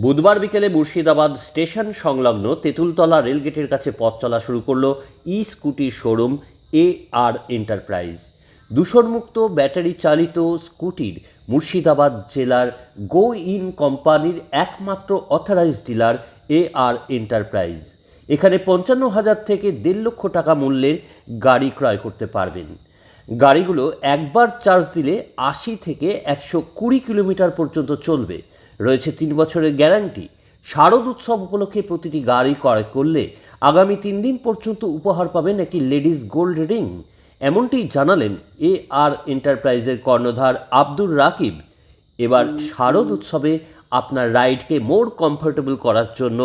বুধবার বিকেলে মুর্শিদাবাদ স্টেশন সংলগ্ন তেঁতুলতলা রেলগেটের কাছে পথ চলা শুরু করল স্কুটির শোরুম AR এন্টারপ্রাইজ। দূষণমুক্ত ব্যাটারি চালিত স্কুটির মুর্শিদাবাদ জেলার গো ইন কোম্পানির একমাত্র অথরাইজড ডিলার AR এন্টারপ্রাইজ। এখানে 55,000 থেকে 1.5 লক্ষ টাকা মূল্যের গাড়ি ক্রয় করতে পারবেন। গাড়িগুলো একবার চার্জ দিলে 80 থেকে 120 কিলোমিটার পর্যন্ত চলবে। রয়েছে 3 বছরের গ্যারান্টি। শারদ উৎসব উপলক্ষে প্রতিটি গাড়ি ক্রয় করলে আগামী 3 দিন পর্যন্ত উপহার পাবেন একটি লেডিস গোল্ড রিং। এমনটি জানালেন AR এন্টারপ্রাইজের কর্ণধার আব্দুর রাকিব। এবার শারদ উৎসবে আপনার রাইডকে মোর কমফোর্টেবল করার জন্য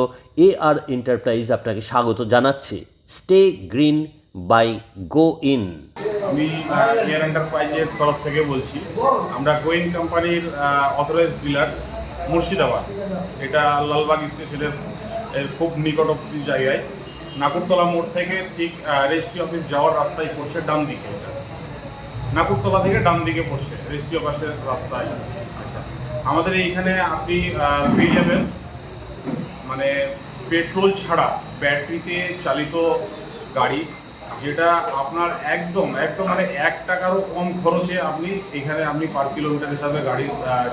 AR এন্টারপ্রাইজ আপনাকে স্বাগত জানাচ্ছে। Stay green by go in. আমি AR এন্টারপ্রাইজের তরফ থেকে বলছি। আমরা গোইন কোম্পানির অথরাইজড ডিলার মুর্শিদাবাদ। এটা লালবাগ স্টেশনের খুব নিকটবর্তী জায়গায়, নাকুরতলা মোড় থেকে ঠিক রেজিস্ট্রি অফিস যাওয়ার রাস্তায় পড়ছে ডান দিকে। এটা নাকুরতলা থেকে ডান দিকে পড়ছে রেজিস্ট্রি অফিসের রাস্তায়। আচ্ছা, আমাদের এইখানে আপনি পেয়ে যাবেন মানে পেট্রোল ছাড়া ব্যাটারিতে চালিত গাড়ি, যেটা আপনার একদম মানে 1 টাকারও কম খরচে আপনি পার কিলোমিটার হিসাবে গাড়ি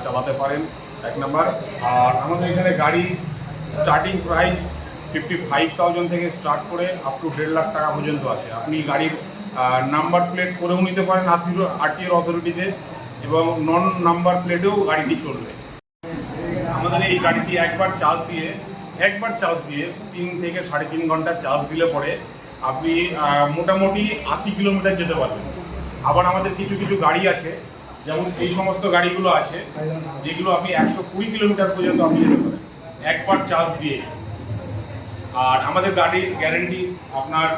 চালাতে পারেন। 1 নাম্বার। আর আমাদের এখানে গাড়ি স্টার্টিং প্রাইস 55,000 থেকে স্টার্ট করে আপ টু 1.5 লাখ টাকা পর্যন্ত আছে। আপনি গাড়ির নাম্বার প্লেট করেও নিতে পারেন RTO অথরিটিতে, এবং নন নাম্বার প্লেটেও গাড়িটি চলবে। আমাদের এই গাড়িটি একবার চার্জ দিয়ে 3 থেকে 3.5 ঘন্টা চার্জ দিলে পরে আপনি মোটামুটি 80 কিলোমিটার যেতে পারবেন। আবার আমাদের কিছু গাড়ি আছে, যেমন এই সমস্ত গাড়িগুলো আছে, যেগুলো আপনি 120 কিলোমিটার পর্যন্ত আপনি যেতে পারেন একবার চার্জ দিয়ে। আর আমাদের গাড়ির গ্যারেন্টি আপনার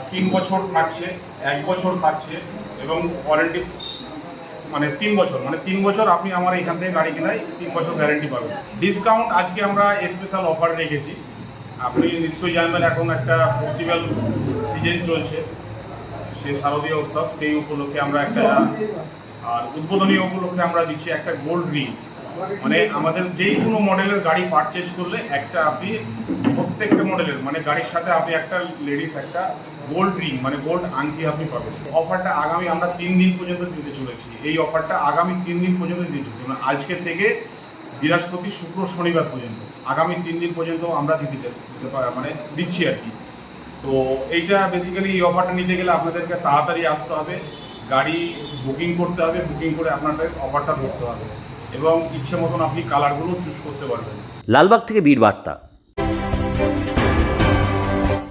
3 বছর থাকছে, 1 বছর থাকছে, এবং ওয়ারেন্টি মানে 3 বছর আপনি আমার এখান থেকে গাড়ি কেনায় 3 বছর গ্যারেন্টি পাবেন। ডিসকাউন্ট আজকে আমরা স্পেশাল অফার রেখেছি। আপনি নিশ্চয়ই জানবেন এখন একটা ফেস্টিভ্যাল সিজন চলছে, সেই শারদীয় উৎসব, সেই উপলক্ষে আমরা আর উদ্বোধনী উপলক্ষে আমরা দিচ্ছি একটা গোল্ড রিং। মানে আমাদের যেই কোনো মডেলের গাড়ি পারচেজ করলে আপনি প্রত্যেকটা মডেলের মানে গাড়ির সাথে আপনি একটা লেডিস একটা গোল্ড রিং মানে গোল্ড আংটি আপনি পাবেন। অফারটা আগামী আমরা 3 দিন পর্যন্ত দিতে চলেছি। এই অফারটা আগামী 3 দিন পর্যন্ত দিতে চলেছি, মানে আজকে থেকে বৃহস্পতি, শুক্র, শনিবার পর্যন্ত আগামী 3 দিন পর্যন্ত আমরা মানে দিচ্ছি আর কি। তো এইটা বেসিক্যালি এই অফারটা নিতে গেলে আপনাদেরকে তাড়াতাড়ি আসতে হবে, গাড়ি বুকিং করতে হবে, বুকিং করে আপনাদের অফারটা ধরতে হবে, এবং ইচ্ছে মতন আপনি কালারগুলো চুজ করতে পারবেন। লালবাগ থেকে বীর বার্তা।